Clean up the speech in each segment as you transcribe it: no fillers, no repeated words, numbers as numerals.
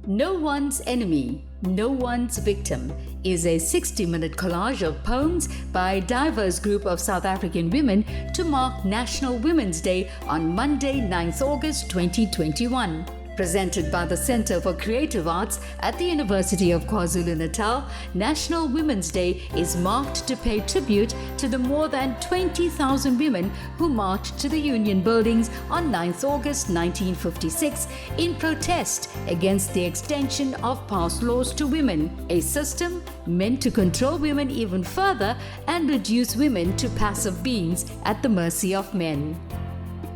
No One's Enemy, No One's Victim is a 60-minute collage of poems by a diverse group of South African women to mark National Women's Day on Monday, 9th August 2021. Presented by the Center for Creative Arts at the University of KwaZulu-Natal, National Women's Day is marked to pay tribute to the more than 20,000 women who marched to the Union buildings on 9th August 1956 in protest against the extension of past laws to women, a system meant to control women even further and reduce women to passive beings at the mercy of men.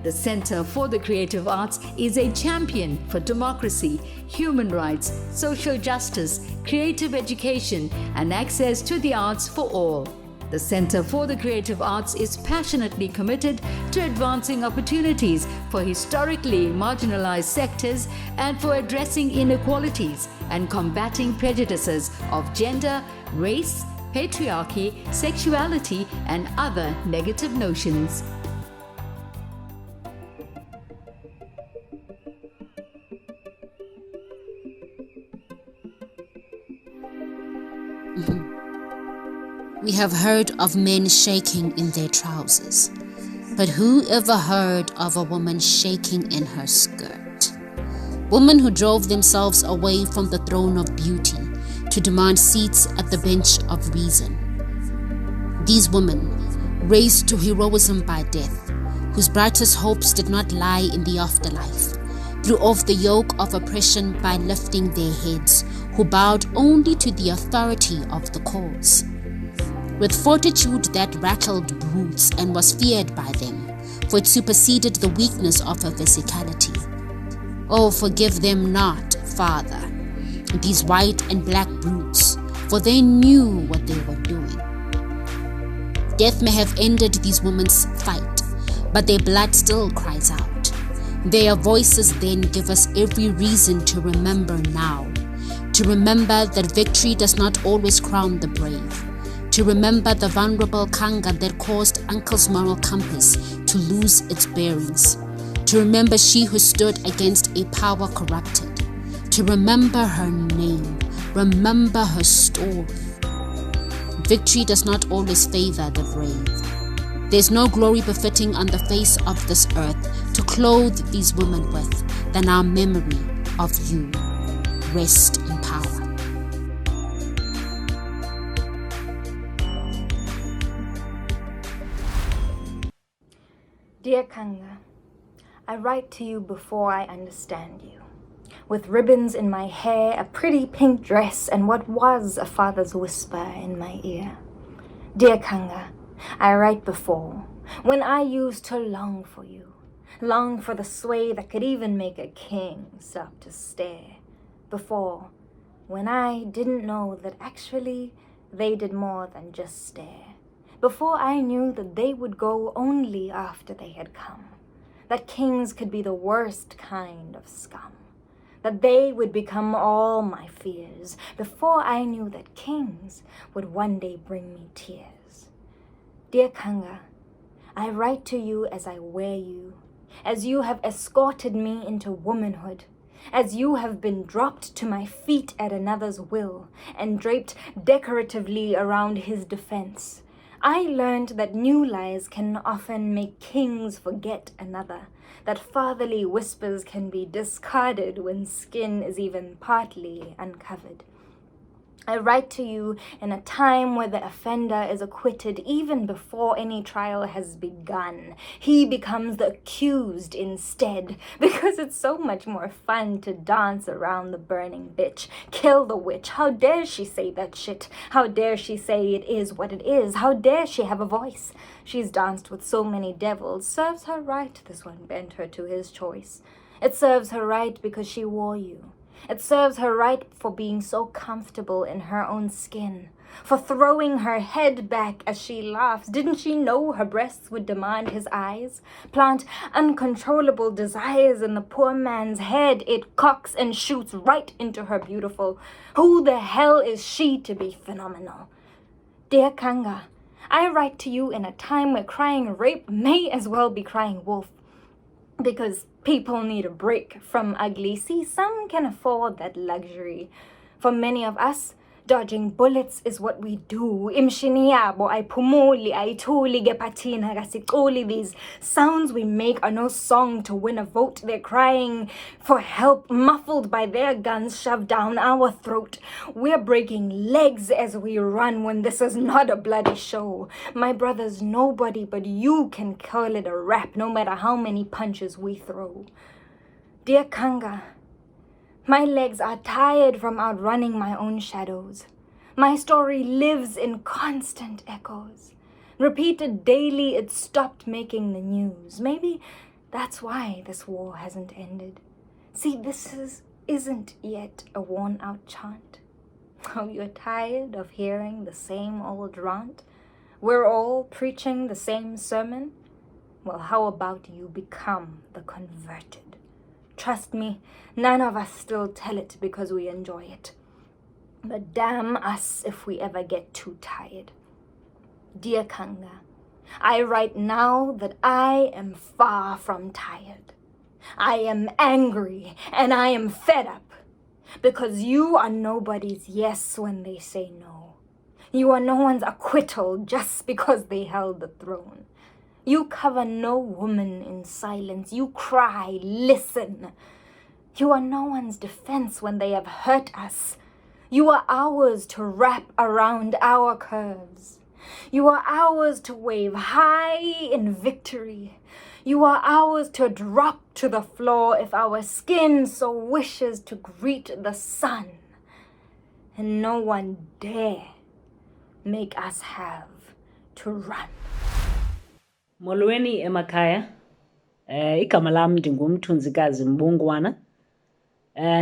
The Center for the Creative Arts is a champion for democracy, human rights, social justice, creative education, and access to the arts for all. The Center for the Creative Arts is passionately committed to advancing opportunities for historically marginalized sectors and for addressing inequalities and combating prejudices of gender, race, patriarchy, sexuality, and other negative notions. We have heard of men shaking in their trousers, but who ever heard of a woman shaking in her skirt? Women who drove themselves away from the throne of beauty to demand seats at the bench of reason. These women, raised to heroism by death, whose brightest hopes did not lie in the afterlife, threw off the yoke of oppression by lifting their heads, who bowed only to the authority of the cause. With fortitude that rattled brutes and was feared by them, for it superseded the weakness of her physicality. Oh, forgive them not, Father, these white and black brutes, for they knew what they were doing. Death may have ended these women's fight, but their blood still cries out. Their voices then give us every reason to remember now, to remember that victory does not always crown the brave, to remember the vulnerable Kanga that caused Uncle's moral compass to lose its bearings, to remember she who stood against a power corrupted, to remember her name, remember her story. Victory does not always favor the brave. There's no glory befitting on the face of this earth to clothe these women with than our memory of you. Rest in power. Dear Kanga, I write to you before I understand you. With ribbons in my hair, a pretty pink dress, and what was a father's whisper in my ear. Dear Kanga, I write before, when I used to long for you, long for the sway that could even make a king stop to stare. Before, when I didn't know that actually they did more than just stare. Before I knew that they would go only after they had come, that kings could be the worst kind of scum, that they would become all my fears, before I knew that kings would one day bring me tears. Dear Kanga, I write to you as I wear you, as you have escorted me into womanhood, as you have been dropped to my feet at another's will and draped decoratively around his defense. I learned that new lies can often make kings forget another, that fatherly whispers can be discarded when skin is even partly uncovered. I write to you in a time where the offender is acquitted even before any trial has begun. He becomes the accused instead, because it's so much more fun to dance around the burning bitch. Kill the witch. How dare she say that shit? How dare she say it is what it is? How dare she have a voice? She's danced with so many devils. Serves her right, this one bent her to his choice. It serves her right because she wore you. It serves her right for being so comfortable in her own skin, for throwing her head back as she laughs. Didn't she know her breasts would demand his eyes? Plant uncontrollable desires in the poor man's head. It cocks and shoots right into her beautiful. Who the hell is she to be phenomenal? Dear Kanga, I write to you in a time where crying rape may as well be crying wolf, because People need a break from ugly. See, some can afford that luxury. For many of us, dodging bullets is what we do. Imshini yabo ayiphumuli ayithuli ke phathina kasiculi. These sounds we make are no song to win a vote. They're crying for help, muffled by their guns shoved down our throat. We're breaking legs as we run when this is not a bloody show. My brothers, nobody but you can call it a rap, no matter how many punches we throw. Dear Kanga, my legs are tired from outrunning my own shadows. My story lives in constant echoes. Repeated daily, it stopped making the news. Maybe that's why this war hasn't ended. See, isn't yet a worn-out chant. Oh, you're tired of hearing the same old rant? We're all preaching the same sermon? Well, how about you become the converted? Trust me, none of us still tell it because we enjoy it. But damn us if we ever get too tired. Dear Kanga, I write now that I am far from tired. I am angry and I am fed up because you are nobody's yes when they say no. You are no one's acquittal just because they held the throne. You cover no woman in silence. You cry, listen. You are no one's defense when they have hurt us. You are ours to wrap around our curves. You are ours to wave high in victory. You are ours to drop to the floor if our skin so wishes to greet the sun. And no one dare make us have to run. Molweni emakhaya. Igama lam ndingumthunzikazi Mbungwana.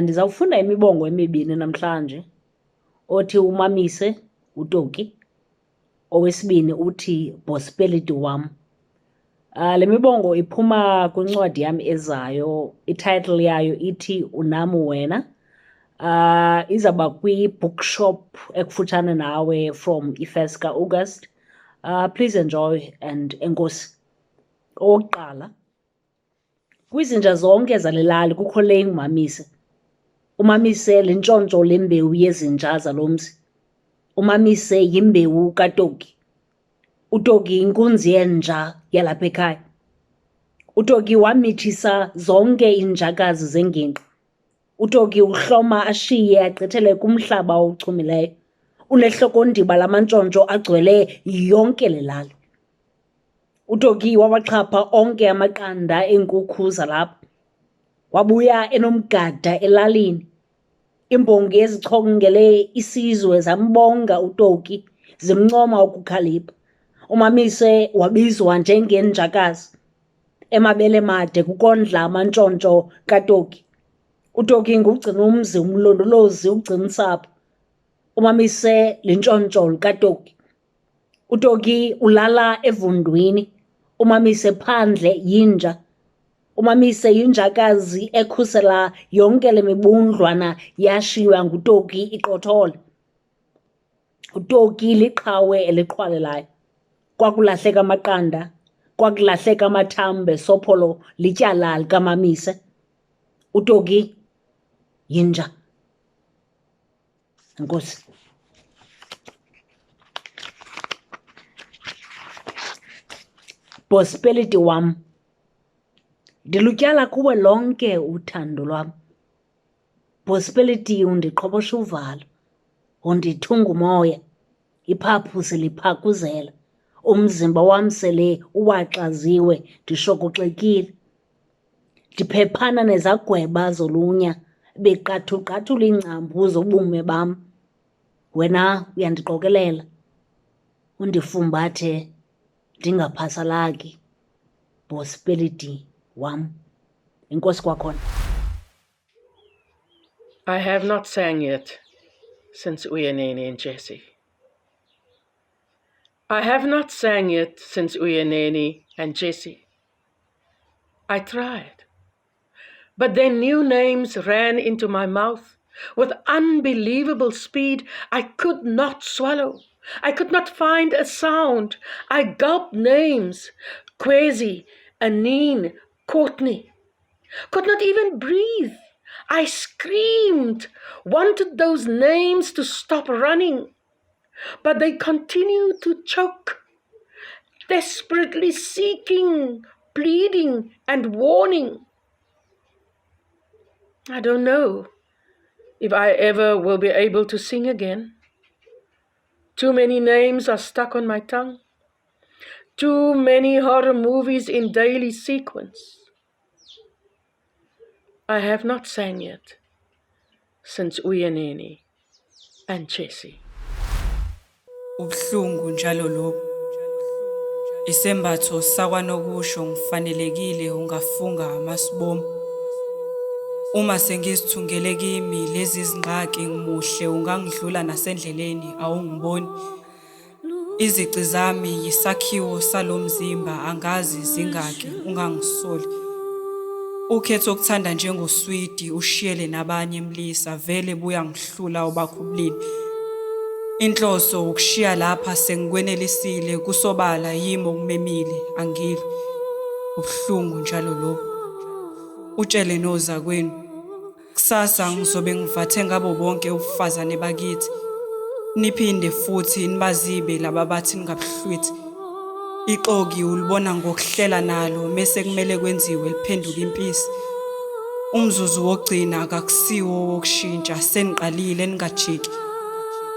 Ndizawufunda imibongo emibini namhlanje. Othi umamise uToki. Owesibini uthi Bosipeliti wam. Le mibongo iphuma kwincwadi yam ezayo. Ititle yayo ithi Unam Wena. Izawuba kwi-bookshop ekufutshane nawe from i-1st ka-August. Please enjoy and enkosi. Okokuqala, kwizinja zonke zale lali kukho le ngumamise. Umamise lintshontsho lembewu yezinja zalo mzi. Umamise yimbewu kaToki. uToki inkunzi yenja yalapha ekhaya. uToki wamithisa zonke iinjakazi zengingqi. uToki uhloma ashiye agqithele kumhlaba ochumileyo. Unehlokondiba lamantshontsho agcwele yonke le lali. uToki wawaxhapha onke amaqanda eenkukhu zalapha. Wabuya enomgada elalini. Imbongi ezichongele isizwe zambonga uToki, zimncoma ukukhalipha. Umamise wabizwa njengenjakazi. Emabele made kukondla amantshontsho kaToki. uToki ngugcina umzi, umlondolozi, ugcina usapho. Umamise lintshontsho likaToki. uToki ulala evundwini. Umamise phandle yinja. Umamise yinjakazi ekhusela yonke le mibundlwana yashiywa nguToki iqothole. uToki liqhawe eliqhwalelayo. Kwakulahleka amaqanda, kwakulahleka amathambo esopholo lityala likaMamise. uToki yinja. Enkosi. Bosipeliti wam, ndilutyala kuwe lonke uthando lwam. Bosipeliti undiqhobosha uvalo, undithunga umoya, iphaphu seliphakuzela, umzimba wam sele uwaxaziwe ndishokoxekile. Ndiphephana nezagweba zolunya beqathuqathula iingcambu zobume bam. Wena uyandiqokelela, undifumbathe ndingaphasalaki. Bosipeliti wam. Enkosi kwakhona. I have not sang yet since Uyaneni and Jessie. I have not sang yet since Uyaneni and Jessie. I tried, but their new names ran into my mouth with unbelievable speed. I could not swallow. I could not find a sound. I gulped names: Kwezi, Anine, Courtney. could not even breathe. I screamed, wanted those names to stop running, but they continued to choke, desperately seeking, pleading, and warning. I don't know if I ever will be able to sing again. Too many names are stuck on my tongue. Too many horror movies in daily sequence. I have not sang yet since Uyeneni and Jessie. Ubuhlungu njalo lobu. Isembatho sakwanokusho ngifanelekile ungafunga amasibomu. Uma sengizithungele kimi lezi zingxaki ngimuhle ungangidlula nasendleleni awungiboni. Izici zami yisakhiwo salomzimba angazi zingaki ungangisoli. Ukhetho okuthanda njengoswidi ushiyele nabanye emlisa vele buya ngihlula obakhubulini. Inhloso ukushiya lapha sengikwenelisile kusobala yimo kumemile angili. Ubuhlungu njalo lobu. Utshele noza kwenu. Kusasa ngizobe ngivathe ngabo bonke ubufazane bakithi. Niphinde futhi nibazibe laba bathi ningabuhlwithi. Iqoki ulibona ngokuhlela nalo mase kumele kwenziwe liphenduka impisi. Umzuzu wogcina akakusiwo wokushintsha seniqalile ningajiki.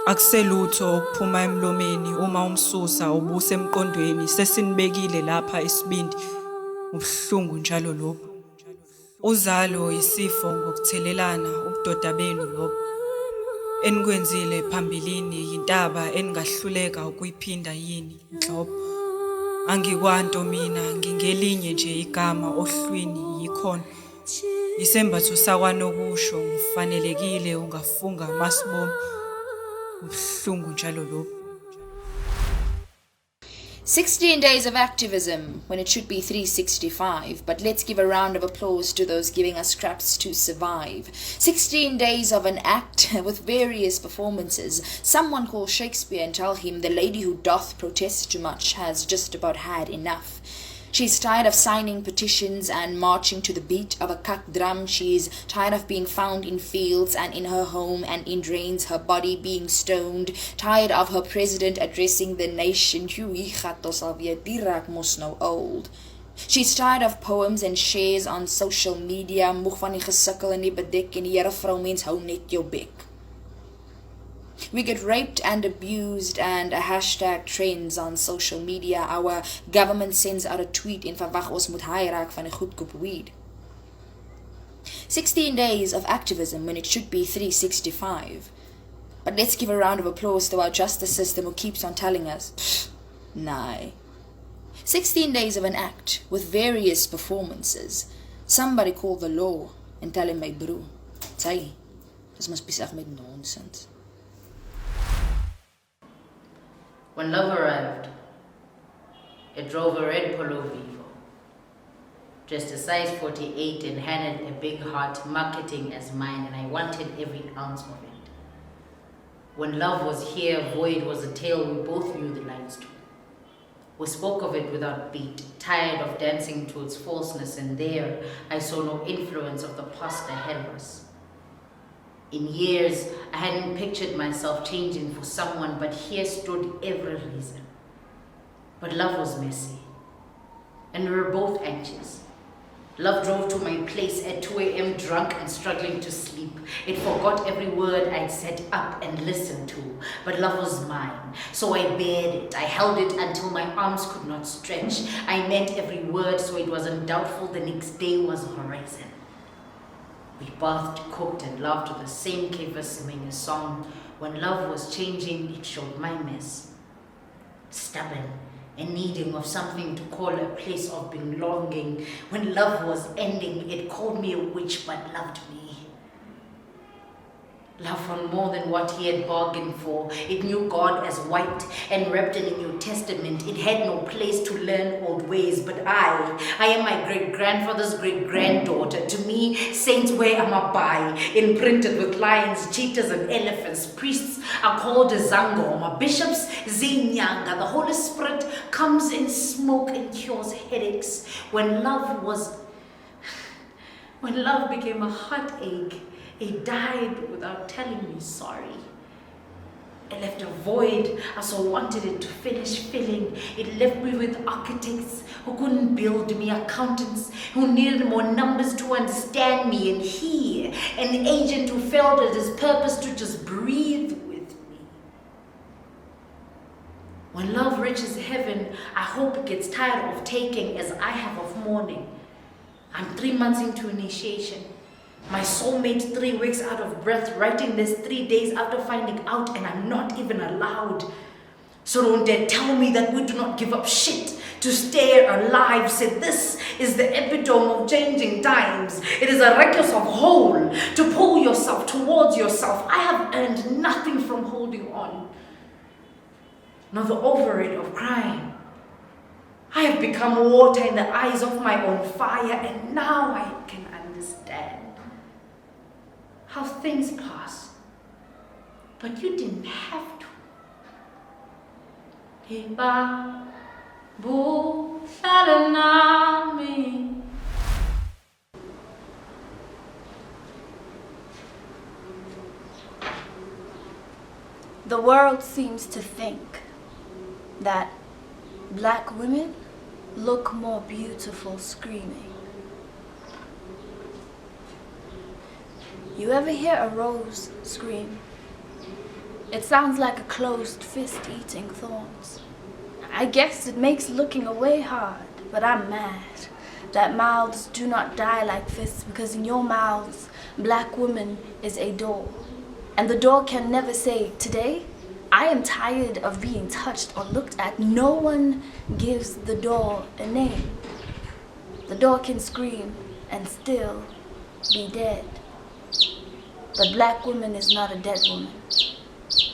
Akuselutho okuphuma emlomeni uma umsusa ubuse emqondweni sesinibekile lapha isibindi. Ubuhlungu njalo lobu. Uzalo isifo ngokuthelelana ubudoda benu lobu. Enikwenzile phambilini yintaba eningahluleka ukuyiphinda yini nhlobo. Angikwanto mina ngingelinye nje igama ohlwini yikhona. Isembatho sakwanokusho ngifanelekile ungafunga amasibomu. Ubuhlungu njalo lobu. 16 days of activism when it should be 365, but let's give a round of applause to those giving us scraps to survive. 16 days of an act with various performances. Someone call Shakespeare and tell him the lady who doth protest too much has just about had enough. She's tired of signing petitions and marching to the beat of a kak drum. She's tired of being found in fields and in her home and in drains, her body being stoned. Tired of her president addressing the nation. Old. She's tired of poems and shares on social media. Moeg van die gesukkel en die bedek en die Here vrouwmens hou net jou bek. We get raped and abused and a hashtag trends on social media. Our government sends out a tweet in verwag ons moet high raak van 'n goedkoop weed. 16 days of activism when it should be 365. But let's give a round of applause to our justice system who keeps on telling us, nah. 16 days of an act with various performances. Somebody call the law and tell him, my bro, say, this must be self-made nonsense. When love arrived, it drove a red Polo Vivo, just a size 48 and handed a big heart marketing as mine, and I wanted every ounce of it. When love was here, void was a tale we both knew the lines to. We spoke of it without beat, tired of dancing to its falseness, and there I saw no influence of the past ahead of us. In years, I hadn't pictured myself changing for someone, but here stood every reason. But love was messy, and we were both anxious. Love drove to my place at 2 a.m. drunk and struggling to sleep. It forgot every word I'd set up and listened to, but love was mine, so I bared it. I held it until my arms could not stretch. I meant every word, so it wasn't doubtful the next day was horizon. We bathed, cooked, and laughed to the same kever singing a song. When love was changing, it showed my mess. Stubborn and needing of something to call a place of belonging. When love was ending, it called me a witch but loved me. Love for more than what he had bargained for. It knew God as white and wrapped in a New Testament. It had no place to learn old ways, but I am my great-grandfather's great-granddaughter. To me, saints wear amabai, imprinted with lions, cheetahs, and elephants. Priests are called a zangoma. Bishops, zinyanga. The Holy Spirit comes in smoke and cures headaches. When love was When love became a heartache, it died without telling me sorry. It left a void I so wanted it to finish filling. It left me with architects who couldn't build me, accountants who needed more numbers to understand me, and he, an agent who felt it his purpose to just breathe with me. When love reaches heaven, I hope it gets tired of taking as I have of mourning. I'm 3 months into initiation. My soulmate 3 weeks out of breath, writing this 3 days after finding out, and I'm not even allowed. So don't dare tell me that we do not give up shit to stay alive. Say this is the epitome of changing times. It is a reckless of whole to pull yourself towards yourself. I have earned nothing from holding on, nor the overrate of crying. I have become water in the eyes of my own fire, and now I can understand how things pass, but you didn't have to. Iba bu nami. The world seems to think that black women look more beautiful screaming. You ever hear a rose scream? It sounds like a closed fist eating thorns. I guess it makes looking away hard, but I'm mad that mouths do not die like fists, because in your mouths, black woman is a door. And the door can never say, today, I am tired of being touched or looked at. No one gives the door a name. The door can scream and still be dead. But black woman is not a dead woman.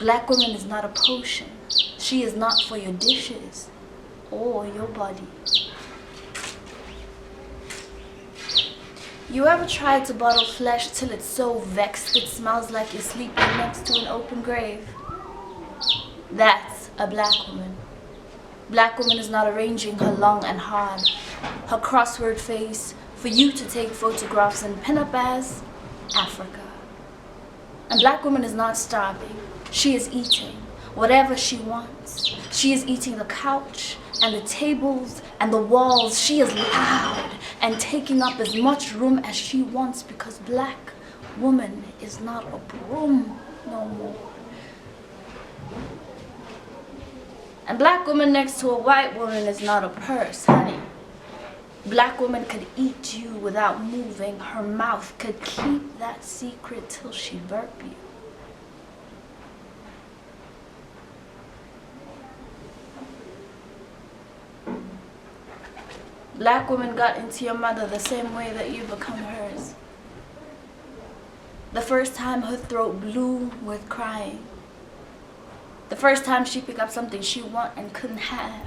Black woman is not a potion. She is not for your dishes or your body. You ever tried to bottle flesh till it's so vexed it smells like you're sleeping next to an open grave? That's a black woman. Black woman is not arranging her long and hard, her crossword face for you to take photographs and pin up as Africa. And black woman is not starving. She is eating whatever she wants. She is eating the couch and the tables and the walls. She is loud and taking up as much room as she wants, because black woman is not a broom no more. And black woman next to a white woman is not a purse, honey. Black woman could eat you without moving. Her mouth could keep that secret till she burp you. Black woman got into your mother the same way that you become hers. The first time her throat blew with crying. The first time she picked up something she wanted and couldn't have.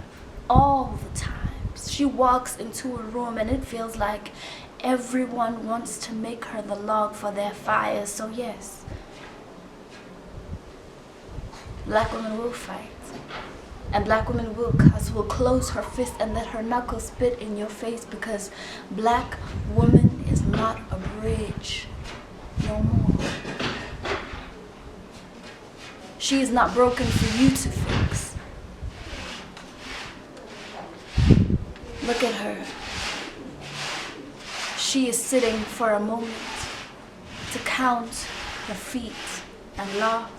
All the times she walks into a room and it feels like everyone wants to make her the log for their fire. So yes, black women will fight. And black women will cuss, will close her fist and let her knuckles spit in your face, because black woman is not a bridge no more. She is not broken for you to fix. Look at her. She is sitting for a moment to count her feet and laugh.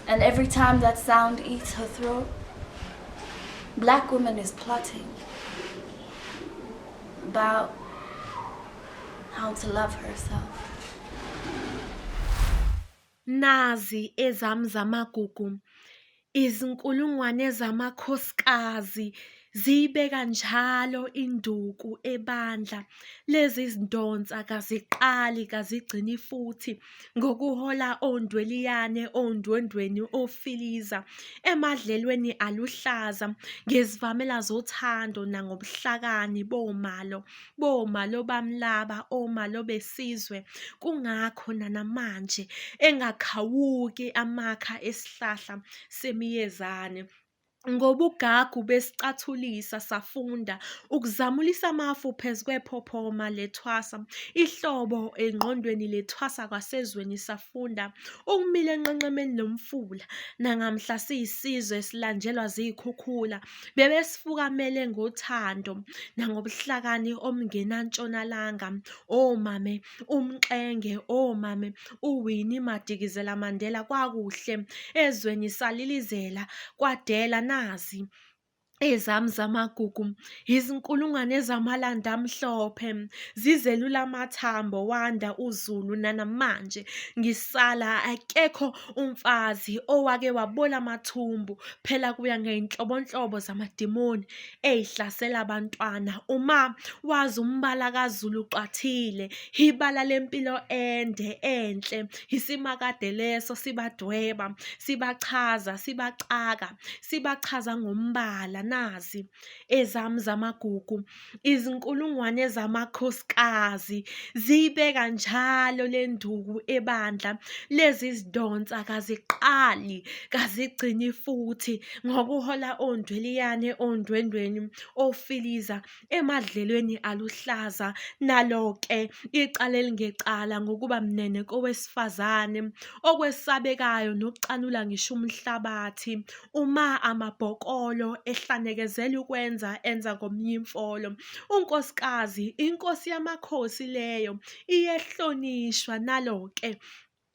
And every time that sound eats her throat, black woman is plotting about how to love herself. Nazi ezamzamagugu, izinkulungwane zamakhosikazi ziyibeka njalo induku ebandla. Lezi zindonsa kaziqali kazigcini futhi ngokuhola ondweliyane ondwendweni ofiliza emadlelweni aluhlaza ngezivamela zothando nangobuhlakani bomalo bamlaba omalo besizwe. Kungakho nanamanje engakhawuki amakha esihlahla semiyezane Ngobugagu besicathulisa safunda ukuzamulisa amafu phezu kwephophoma lethwasa, ihlobo engqondweni lethwasa kwasezweni safunda ukumila enqenqemeni lomfula. Nangamhla siyisizwe silanjelwa ziyikhukhula, bebesifukamele ngothando nangobuhlakani omngenantshonalanga. Omame umqenge, omame uWinnie Madikizela Mandela, kwakuhle ezweni salilizela kwadela nazi ezami zamagugu, izinkulungwane zamalanda amhlophe zizelula amathambo wanda uZulu. Nanamanje ngisala akekho umfazi owake wabola amathumbu, phela kuya ngeyinhlobonhlobo zamadimoni eyihlasela abantwana. Uma wazi umbala kaZulu uqathile, ibala lempilo ende enhle, isimakade leso sibadweba, sibachaza, sibacaka, sibachaza ngombala. Nazi ezami zamagugu, izinkulungwane zamakhosikazi ziyibeka njalo le nduku ebandla. Lezi zidonsa kaziqali kazigcini futhi ngokuhola ondweliyane ondwendweni ofiliza emadlelweni aluhlaza. Nalo-ke icala elingecala ngokuba mnene kowesifazane okwesabekayo nokucanula ngisho umhlabathi. Uma amabhokolo ehlanekezela ukwenza enza ngomnyimfolo, unkosikazi, inkosi yamakhosi leyo, iyehlonishwa. Nalo-ke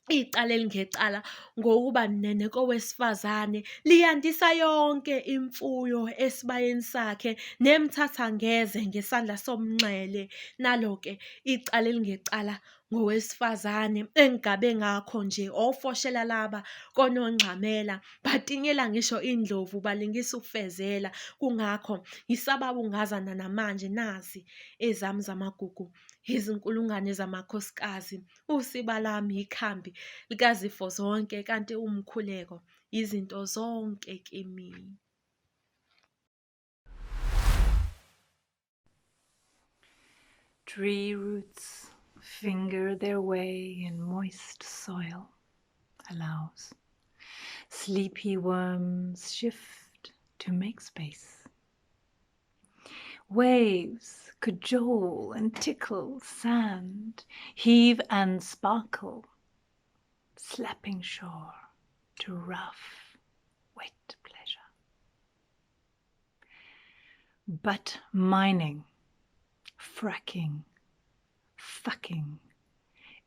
icala elingecala ngokuba mnene kowesifazane liyandisa yonke imfuyo esibayeni sakhe nemthatha ngeze ngesandla somnxele. Nalo-ke icala elingecala ngowesifazane engabe ngakho nje ofoshela laba konongxamela, batingela ngisho indlovu balingisa ukufezela. Kungakho ngisababungazana namanje. Nazi ezami zamagugu, izinkulungwane zamakhosikazi, usiba lami ikhambi likazifo zonke, kanti umkhuleko izinto zonke kimi. Tree roots finger their way in moist soil, allows. Sleepy worms shift to make space. Waves cajole and tickle sand, heave and sparkle, slapping shore to rough, wet pleasure. But mining, fracking, fucking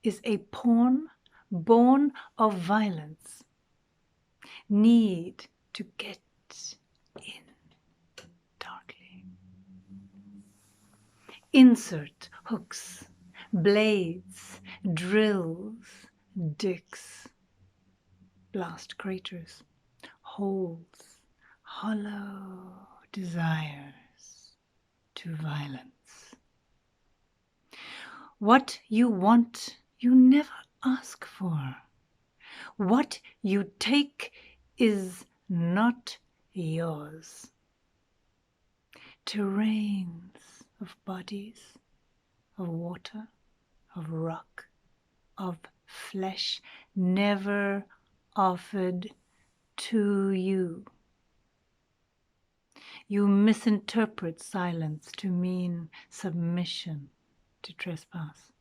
is a pawn born of violence. Need to get in darkly. Insert hooks, blades, drills, dicks. Blast craters, holes, hollow desires to violence. What you want, you never ask for. What you take is not yours. Terrains of bodies, of water, of rock, of flesh, never offered to you. You misinterpret silence to mean submission to trespass.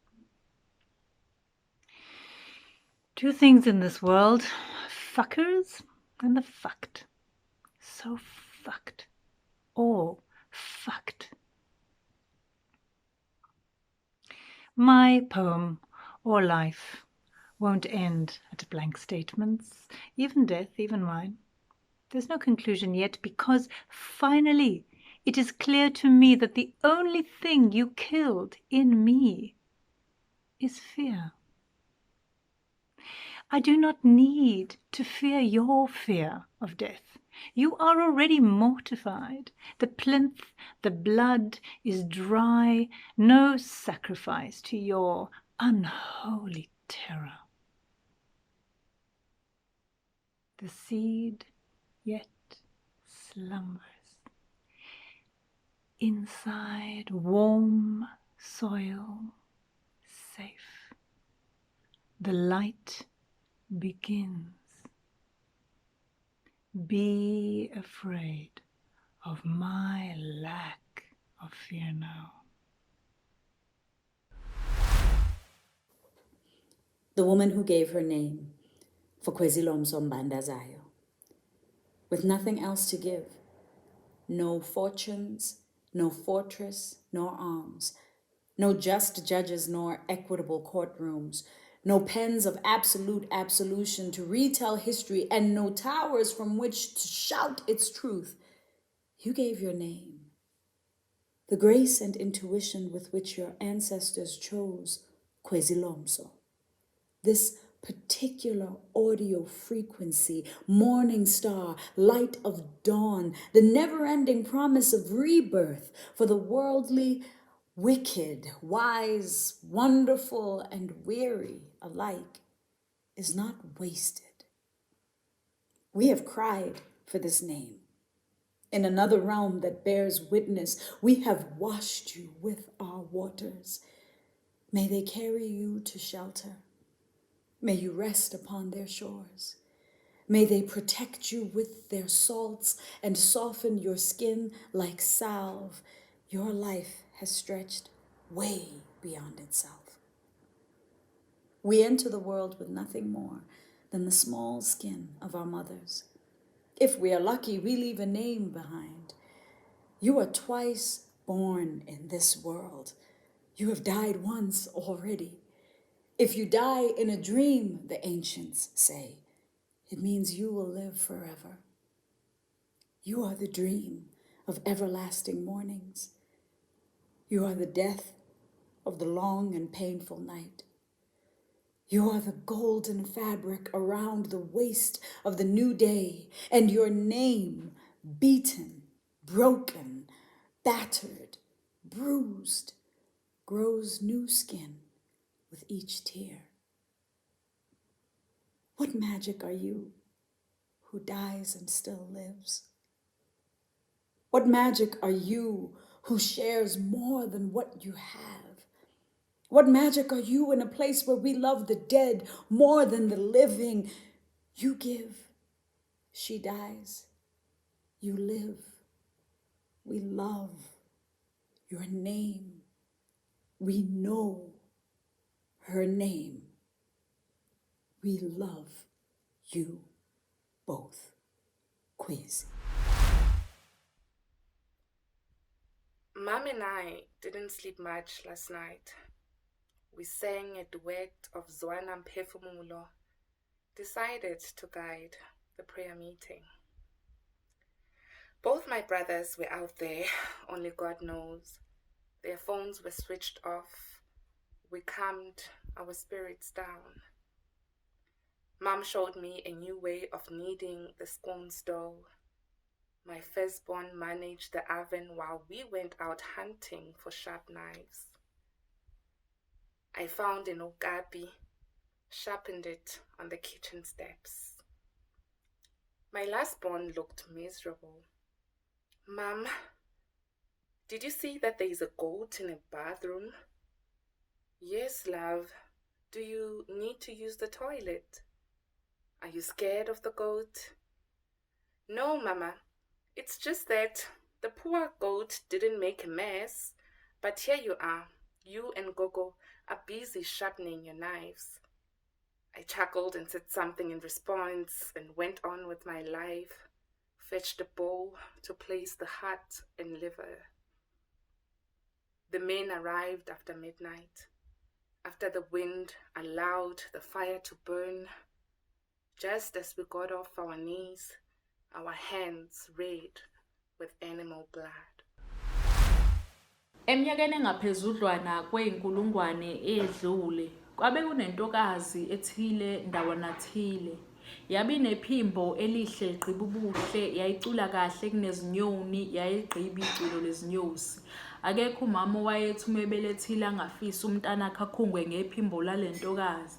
Two things in this world, fuckers and the fucked. So fucked. All fucked. My poem or life won't end at blank statements, even death, even mine. There's no conclusion yet, because finally it is clear to me that the only thing you killed in me is fear. I do not need to fear your fear of death. You are already mortified. The plinth, the blood is dry. No sacrifice to your unholy terror. The seed yet slumbers inside warm soil, safe. The light begins. Be afraid of my lack of fear now. The woman who gave her name for Kwezilomso Mbandazayo, with nothing else to give, no fortunes, no fortress, nor arms, no just judges nor equitable courtrooms, no pens of absolute absolution to retell history, and no towers from which to shout its truth. You gave your name, the grace and intuition with which your ancestors chose Kwezilomso. This particular audio frequency, morning star, light of dawn, the never-ending promise of rebirth for the worldly, wicked, wise, wonderful, and weary alike, is not wasted. We have cried for this name. In another realm that bears witness, we have washed you with our waters. May they carry you to shelter. May you rest upon their shores. May they protect you with their salts and soften your skin like salve. Your life has stretched way beyond itself. We enter the world with nothing more than the small skin of our mothers. If we are lucky, we leave a name behind. You are twice born in this world. You have died once already. If you die in a dream, the ancients say, it means you will live forever. You are the dream of everlasting mornings. You are the death of the long and painful night. You are the golden fabric around the waist of the new day, and your name, beaten, broken, battered, bruised, grows new skin with each tear. What magic are you who dies and still lives? What magic are you who shares more than what you have? What magic are you in a place where we love the dead more than the living? You give, she dies. You live, we love your name. We know her name. We love you both. Quiz. Mom and I didn't sleep much last night. We sang a duet of Zwana Mphefumulo, decided to guide the prayer meeting. Both my brothers were out there, only God knows. Their phones were switched off. We calmed our spirits down. Mom showed me a new way of kneading the scones dough. My firstborn managed the oven while we went out hunting for sharp knives. I found an okapi, sharpened it on the kitchen steps. My lastborn looked miserable. Mom, did you see that there is a goat in a bathroom? Yes, love. Do you need to use the toilet? Are you scared of the goat? No, Mama. It's just that the poor goat didn't make a mess. But here you are. You and Gogo are busy sharpening your knives. I chuckled and said something in response and went on with my life. Fetched a bowl to place the heart and liver. The men arrived after midnight. After the wind allowed the fire to burn, just as we got off our knees, our hands red with animal blood. Eminyakeni engaphezudlwana kweyinkulungwane edlule, kwabe kunentokazi ethile ndawana thile. Yabe inephimbo elihle gqibubuhle, yayicula kahle kunezinyoni, yayigqiba iculo lezinyosi. Akekho umama owayethi umebelethile angafisa umntana akhe akhungwe ngephimbo lalentokazi.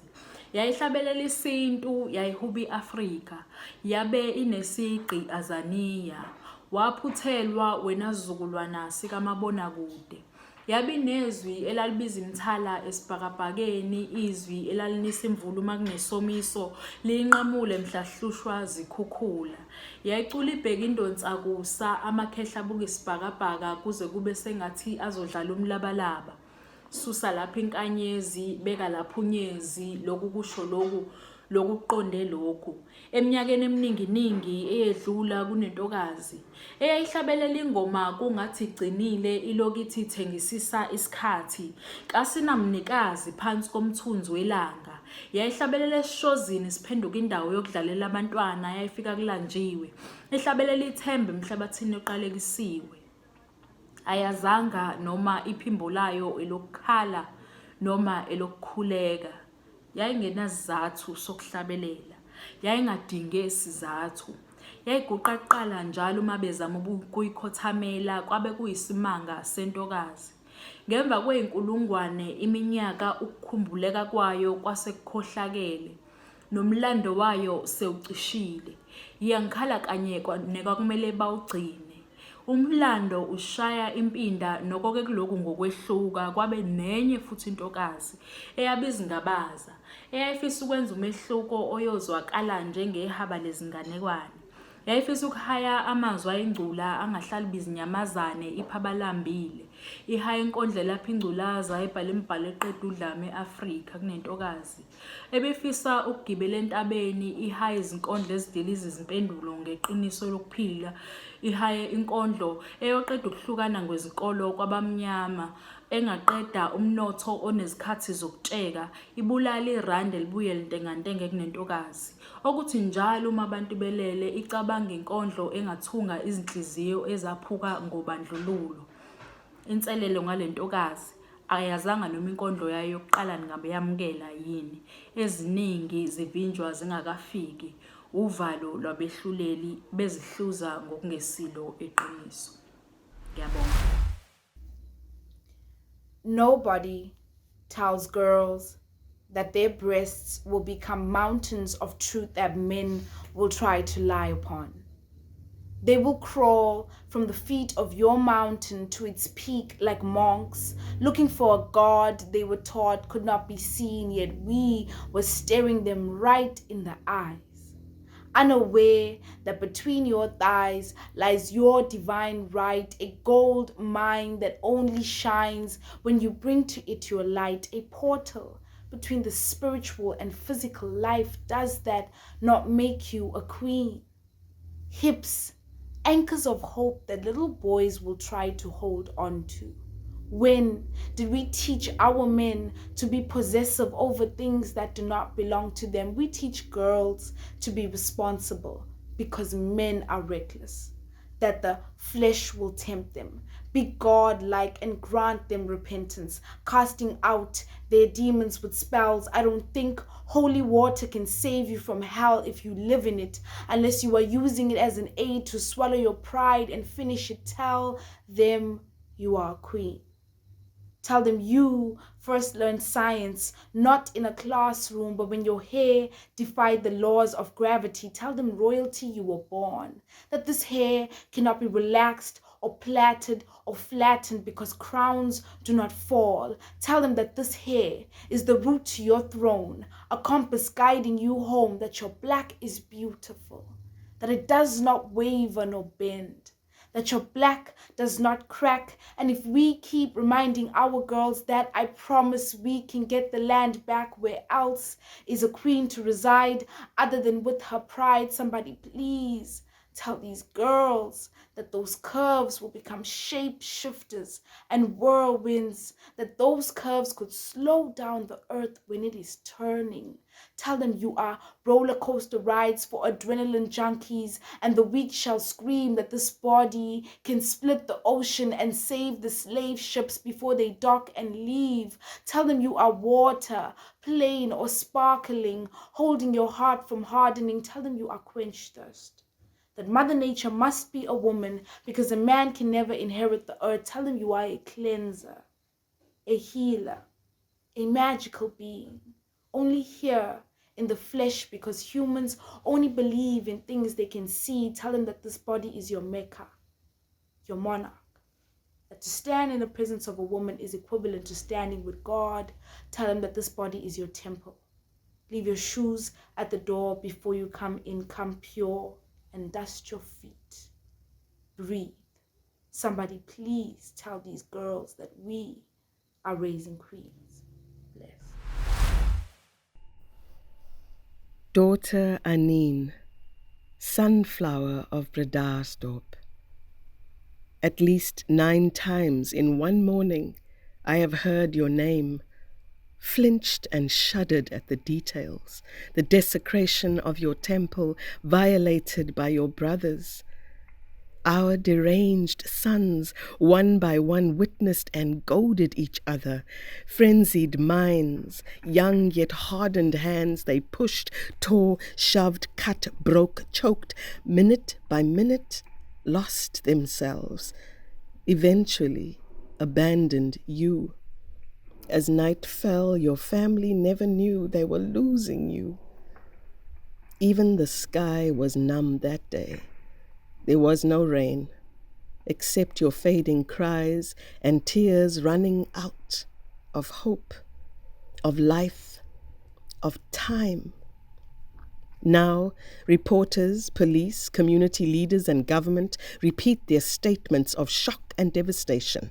Yayihlabelela isintu, yayihuba iAfrika, yabe inesigqi azaniya. Waphuthelwa wena zizukulwana sikaMabonakude. Yabi nezwi elalibiza imthala esibhakabhakeni, izwi elalinisa imvula uma kunesomiso, liyinqamule mhlahlushwa zikhukhula. Yayicula ibheka indonsakusa, amakhehla abuka isibhakabhaka kuze kube sengathi azodlala umlabalaba. Susa lapha inkanyezi, beka lapha unyezi, lokhu kusho lokhu kuqonde lokhu. Eminyakeni eminingi eyedlula kunentokazi eyayihlabelela ingoma kungathi igcinile ilokithi ithengisisa isikhathi. Kasinamnikazi phansi komthunzi welanga. Yayihlabelela esishozini siphenduka indawo yokudlalela abantwana, yayifika kulanjiwe. Ihlabelela ithemba emhlabathini oqalekisiwe. Ayazanga noma iphimbo layo elokukhala noma elokukhuleka. Yayingenasizathu sokuhlabelela, yayingadinge isizathu. Yayiguqa kuqala njalo uma bezama ukuyikhothamela, kwabe kuyisimanga sentokazi. Ngemva kweyinkulungwane iminyaka, ukukhumbuleka kwayo kwasekukhohlakele, nomlando wayo sewucishile. Yangikhala kanye nekwakumele bawugcine. Umlando ushaya impinda, noko-ke kuloku ngokwehluka kwabe nenye futhi intokazi eyabizingabaza, eyayifisa ukwenza umehluko oyozwakala njengehaba lezinganekwane. Yayifisa ukuhaya amazwi ayingcula angahlali bizinyamazane iphabalambile. Ihaya inkondlo lapha ingculaza ebhala imibhalo eqeda udlame e-Afrika kunentokazi. Ebefisa ukugibela entabeni, ihaya izinkondlo ezidiliza izimpendulo ngeqiniso lokuphila. Ihaya inkondlo eyoqeda ukuhlukana kwezinkolo kwabamnyama, engaqeda umnotho onezikhathi zokutsheka, ibulala irandi libuye lintengantenge kunentokazi. Okuthi njalo uma abantu belele icabanga inkondlo engathunga izinhliziyo ezaphuka ngobandlululo. Inselelo ngalentokazi, ayazanga noma inkondlo yayo yokuqala ningabe yamukela yini. Eziningi zivinjwa zingakafiki, uvalo lwabehluleli bezihluza ngokungesilo eqiniso. Ngiyabonga. Nobody tells girls that their breasts will become mountains of truth that men will try to lie upon. They will crawl from the feet of your mountain to its peak like monks, looking for a god they were taught could not be seen, yet we were staring them right in the eyes, unaware that between your thighs lies your divine right, a gold mine that only shines when you bring to it your light, a portal between the spiritual and physical life. Does that not make you a queen? Hips, anchors of hope that little boys will try to hold on to. When did we teach our men to be possessive over things that do not belong to them? We teach girls to be responsible because men are reckless, that the flesh will tempt them. Be godlike and grant them repentance, casting out their demons with spells. I don't think holy water can save you from hell if you live in it, unless you are using it as an aid to swallow your pride and finish it. Tell them you are a queen. Tell them you first learned science, not in a classroom, but when your hair defied the laws of gravity. Tell them royalty you were born, that this hair cannot be relaxed or plaited or flattened because crowns do not fall. Tell them that this hair is the route to your throne, a compass guiding you home, that your black is beautiful, that it does not waver nor bend, that your black does not crack. And if we keep reminding our girls that, I promise we can get the land back. Where else is a queen to reside other than with her pride? Somebody please tell these girls that those curves will become shapeshifters and whirlwinds, that those curves could slow down the earth when it is turning. Tell them you are roller coaster rides for adrenaline junkies, and the weak shall scream that this body can split the ocean and save the slave ships before they dock and leave. Tell them you are water, plain or sparkling, holding your heart from hardening. Tell them you are quench thirst, that Mother Nature must be a woman because a man can never inherit the earth. Tell them you are a cleanser, a healer, a magical being, only here in the flesh because humans only believe in things they can see. Tell them that this body is your Mecca, your monarch, That to stand in the presence of a woman is equivalent to standing with God. Tell him that this body is your temple. Leave your shoes at the door before you come in. Come pure and dust your feet. Breathe. Somebody please tell these girls that we are raising queens. Bless. Daughter Anine, sunflower of Bredasdorp. At least 9 times in one morning I have heard your name, flinched and shuddered at the details, the desecration of your temple violated by your brothers. Our deranged sons, one by one, witnessed and goaded each other. Frenzied minds, young yet hardened hands, they pushed, tore, shoved, cut, broke, choked, minute by minute, lost themselves, eventually abandoned you. As night fell, your family never knew they were losing you. Even the sky was numb that day. There was no rain, except your fading cries and tears running out of hope, of life, of time. Now, reporters, police, community leaders, and government repeat their statements of shock and devastation,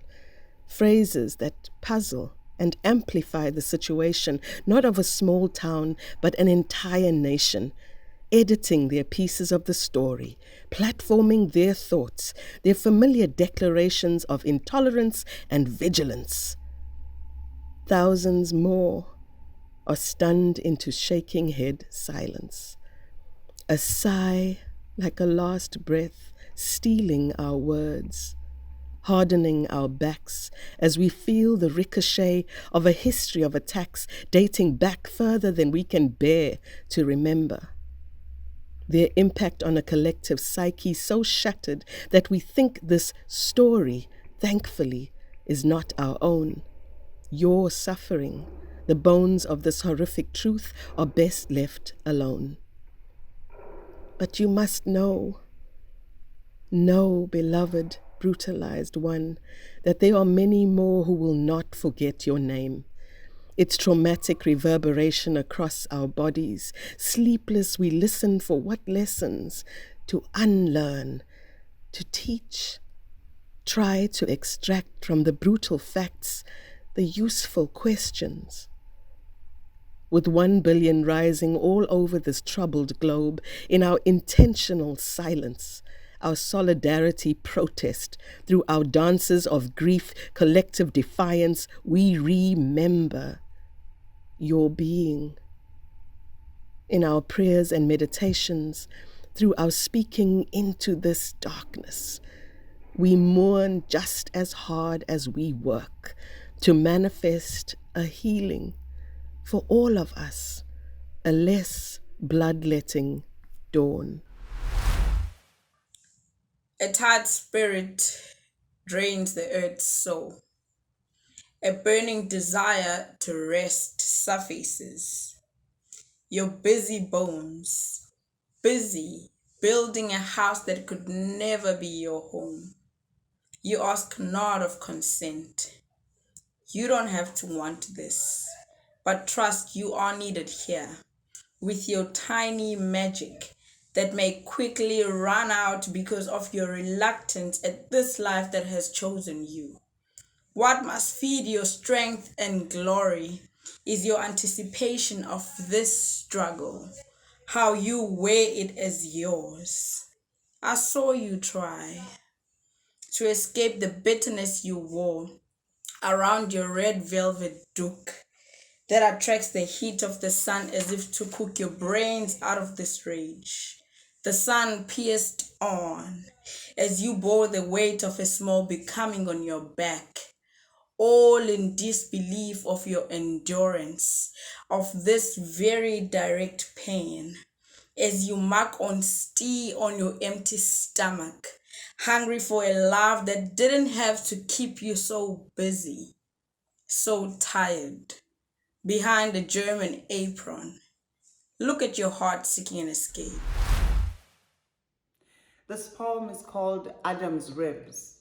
phrases that puzzle and amplify the situation, not of a small town, but an entire nation, editing their pieces of the story, platforming their thoughts, their familiar declarations of intolerance and vigilance. Thousands more are stunned into shaking head silence. A sigh like a last breath stealing our words, hardening our backs as we feel the ricochet of a history of attacks dating back further than we can bear to remember. Their impact on a collective psyche so shattered that we think this story, thankfully, is not our own. Your suffering, the bones of this horrific truth, are best left alone. But you must know, beloved, brutalized one, that there are many more who will not forget your name. Its traumatic reverberation across our bodies. Sleepless, we listen for what lessons to unlearn, to teach. Try to extract from the brutal facts the useful questions. With 1 billion rising all over this troubled globe, in our intentional silence, our solidarity protest, through our dances of grief, collective defiance, we remember your being. In our prayers and meditations, through our speaking into this darkness, we mourn just as hard as we work to manifest a healing for all of us, a less bloodletting dawn. A tired spirit drains the earth's soul. A burning desire to rest surfaces. Your busy bones, busy building a house that could never be your home. You ask not of consent. You don't have to want this, but trust you are needed here with your tiny magic that may quickly run out because of your reluctance at this life that has chosen you. What must feed your strength and glory is your anticipation of this struggle, how you wear it as yours. I saw you try to escape the bitterness you wore around your red velvet doek that attracts the heat of the sun as if to cook your brains out of this rage. The sun pierced on as you bore the weight of a small becoming on your back, all in disbelief of your endurance of this very direct pain, as you mark on stee on your empty stomach, hungry for a love that didn't have to keep you so busy, so tired, behind a German apron. Look at your heart seeking an escape. This poem is called Adam's Ribs.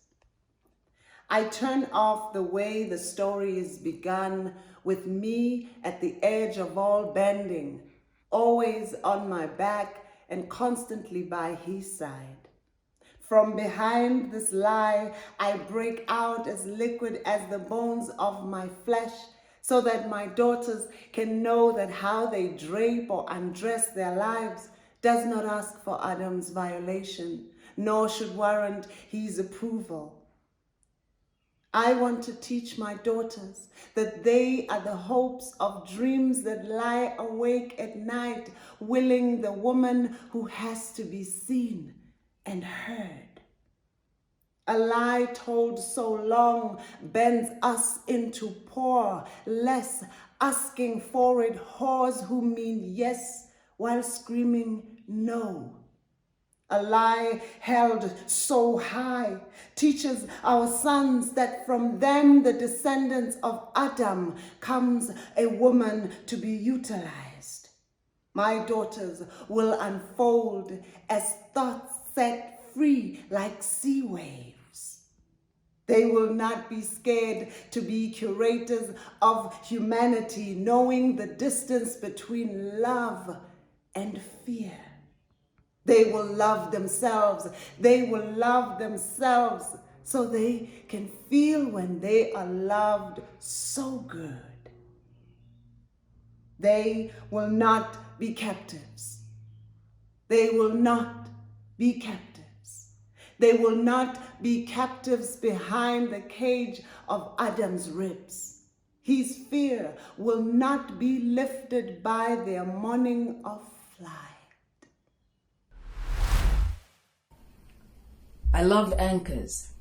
I turn off the way the story is begun, with me at the edge of all bending, always on my back and constantly by his side. From behind this lie, I break out as liquid as the bones of my flesh, so that my daughters can know that how they drape or undress their lives does not ask for Adam's violation, nor should warrant his approval. I want to teach my daughters that they are the hopes of dreams that lie awake at night, willing the woman who has to be seen and heard. A lie told so long bends us into poor, less, asking for it whores who mean yes while screaming no. A lie held so high teaches our sons that from them, the descendants of Adam, comes a woman to be utilized. My daughters will unfold as thoughts set free like sea waves. They will not be scared to be curators of humanity, knowing the distance between love and fear. They will love themselves. They will love themselves so they can feel when they are loved so good. They will not be captives. They will not be captives. They will not be captives behind the cage of Adam's ribs. His fear will not be lifted by their morning of flight. I love anchors.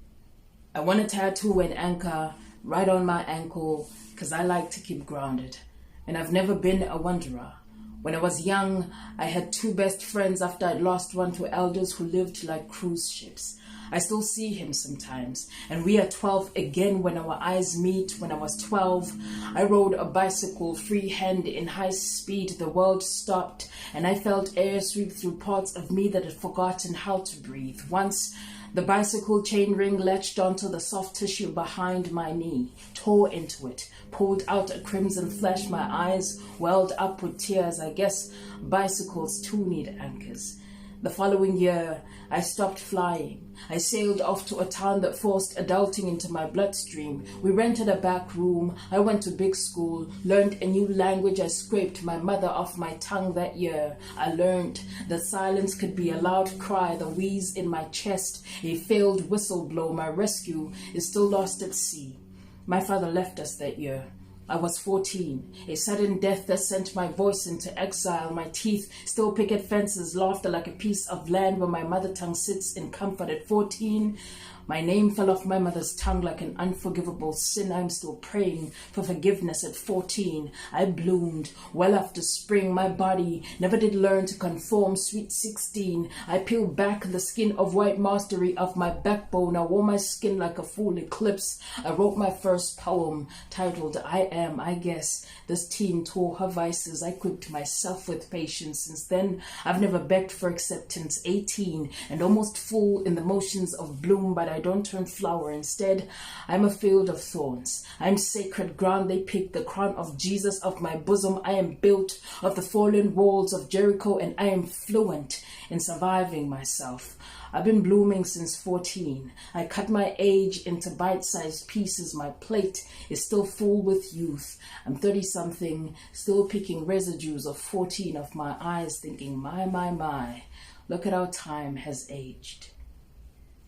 I want to tattoo an anchor right on my ankle because I like to keep grounded. And I've never been a wanderer. When I was young, I had two best friends after I'd lost one to elders who lived like cruise ships. I still see him sometimes, and we are 12 again when our eyes meet. When I was 12, I rode a bicycle freehand in high speed. The world stopped, and I felt air sweep through parts of me that had forgotten how to breathe. Once, the bicycle chain ring latched onto the soft tissue behind my knee, tore into it, pulled out a crimson flash. My eyes welled up with tears. I guess bicycles too need anchors. The following year, I stopped flying. I sailed off to a town that forced adulting into my bloodstream. We rented a back room. I went to big school, learned a new language. I scraped my mother off my tongue that year. I learned that silence could be a loud cry, the wheeze in my chest, a failed whistle blow. My rescue is still lost at sea. My father left us that year. I was 14, a sudden death that sent my voice into exile. My teeth still picket fences, laughter like a piece of land where my mother tongue sits in comfort. At 14, my name fell off my mother's tongue like an unforgivable sin. I'm still praying for forgiveness. At 14, I bloomed well after spring. My body never did learn to conform. Sweet 16, I peeled back the skin of white mastery of my backbone. I wore my skin like a full eclipse. I wrote my first poem titled I Am, I Guess. This team tore her vices. I equipped myself with patience. Since then, I've never begged for acceptance. 18 and almost full in the motions of bloom, but I don't turn flower. Instead, I'm a field of thorns. I'm sacred ground. They pick the crown of Jesus of my bosom. I am built of the fallen walls of Jericho, and I am fluent in surviving myself. I've been blooming since 14. I cut my age into bite-sized pieces. My plate is still full with youth. I'm 30-something, still picking residues of 14 of my eyes, thinking, my, look at how time has aged.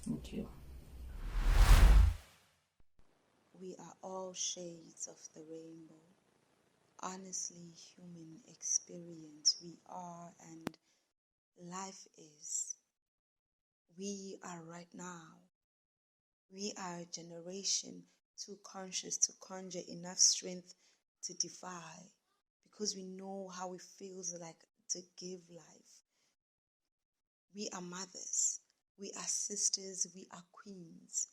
Thank you. We are all shades of the rainbow. Honestly, human experience we are and life is. We are right now. We are a generation too conscious to conjure enough strength to defy, because we know how it feels like to give life. We are mothers. We are sisters. We are queens.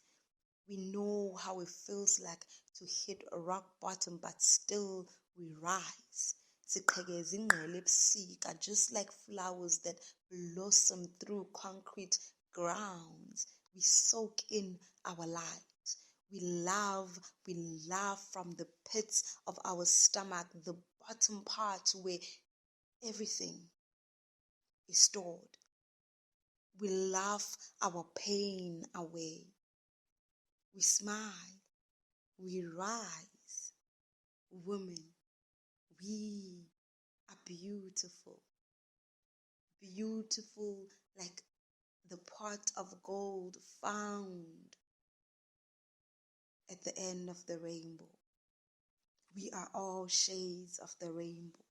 We know how it feels like to hit a rock bottom, but still we rise. Just like flowers that blossom through concrete grounds. We soak in our light. We love from the pits of our stomach, the bottom part where everything is stored. We laugh our pain away. We smile. We rise. Women, we are beautiful. Beautiful like the pot of gold found at the end of the rainbow. We are all shades of the rainbow.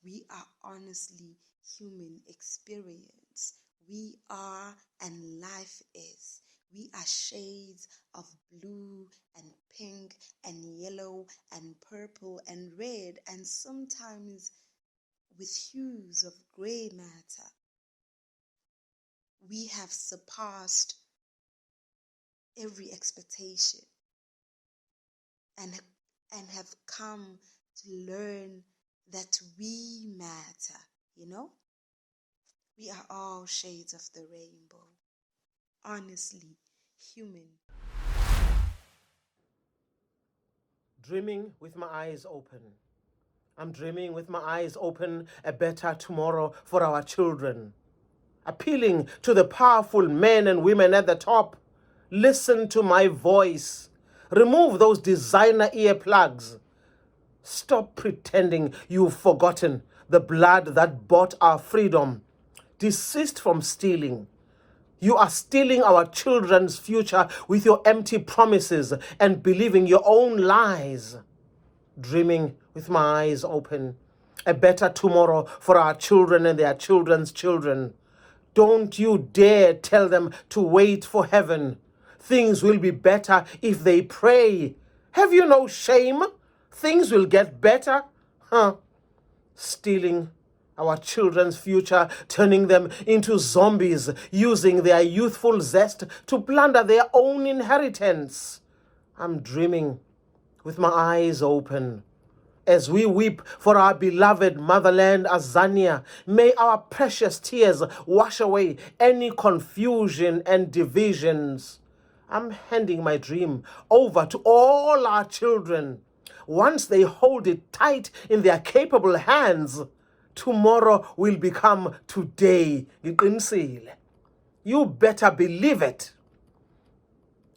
We are honestly human experience. We are and life is. We are shades of blue and pink and yellow and purple and red, and sometimes with hues of gray matter. We have surpassed every expectation and have come to learn that we matter, you know? We are all shades of the rainbow. Honestly, human. Dreaming with my eyes open. I'm dreaming with my eyes open a better tomorrow for our children. Appealing to the powerful men and women at the top. Listen to my voice. Remove those designer earplugs. Stop pretending you've forgotten the blood that bought our freedom. Desist from stealing. You are stealing our children's future with your empty promises and believing your own lies. Dreaming with my eyes open. A better tomorrow for our children and their children's children. Don't you dare tell them to wait for heaven. Things will be better if they pray. Have you no shame? Things will get better? Stealing our children's future, turning them into zombies, using their youthful zest to plunder their own inheritance. I'm dreaming with my eyes open. As we weep for our beloved motherland, Azania, may our precious tears wash away any confusion and divisions. I'm handing my dream over to all our children. Once they hold it tight in their capable hands, tomorrow will become today. You better believe it.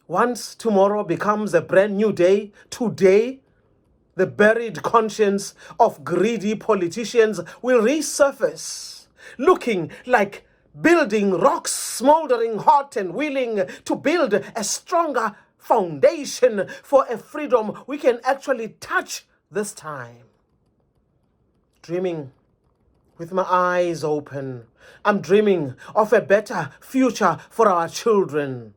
Once tomorrow becomes a brand new day, today, the buried conscience of greedy politicians will resurface, looking like building rocks smoldering hot and willing to build a stronger foundation for a freedom we can actually touch this time. Dreaming with my eyes open, I'm dreaming of a better future for our children.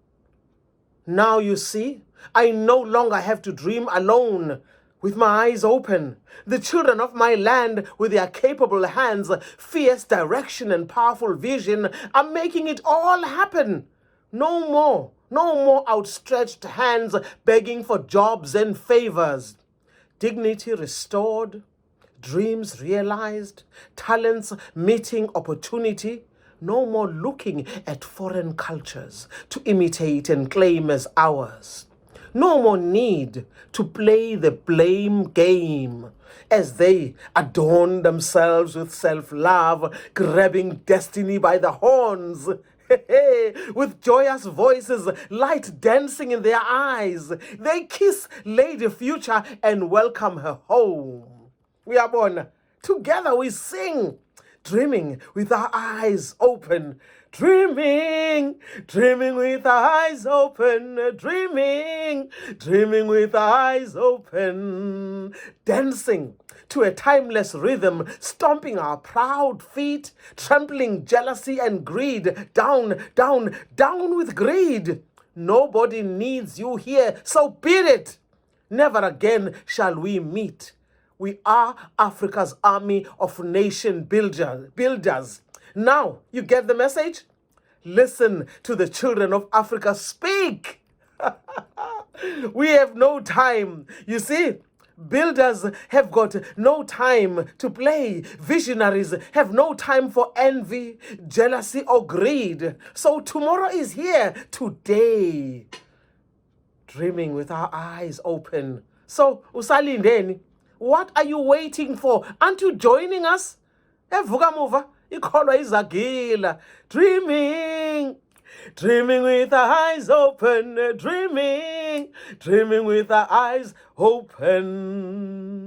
Now you see, I no longer have to dream alone. With my eyes open, the children of my land, with their capable hands, fierce direction and powerful vision, are making it all happen. No more outstretched hands begging for jobs and favors. Dignity restored, dreams realized, talents meeting opportunity. No more looking at foreign cultures to imitate and claim as ours. No more need to play the blame game as they adorn themselves with self-love, grabbing destiny by the horns. With joyous voices, light dancing in their eyes, they kiss Lady Future and welcome her home. We are born. Together we sing, dreaming with our eyes open. Dreaming with our eyes open, dreaming with our eyes open, dancing to a timeless rhythm, stomping our proud feet, trampling jealousy and greed, down with greed. Nobody needs you here, so beat it. Never again shall we meet. We are Africa's army of nation builders. Now, you get the message? Listen to the children of Africa speak. We have no time. You see, builders have got no time to play. Visionaries have no time for envy, jealousy, or greed. So tomorrow is here today. dreaming with our eyes open. So, usalindeni, what are you waiting for? Aren't you joining us? Evuka muva, ikholwa izagila. Dreaming, dreaming with our eyes open. Dreaming, dreaming with our eyes open.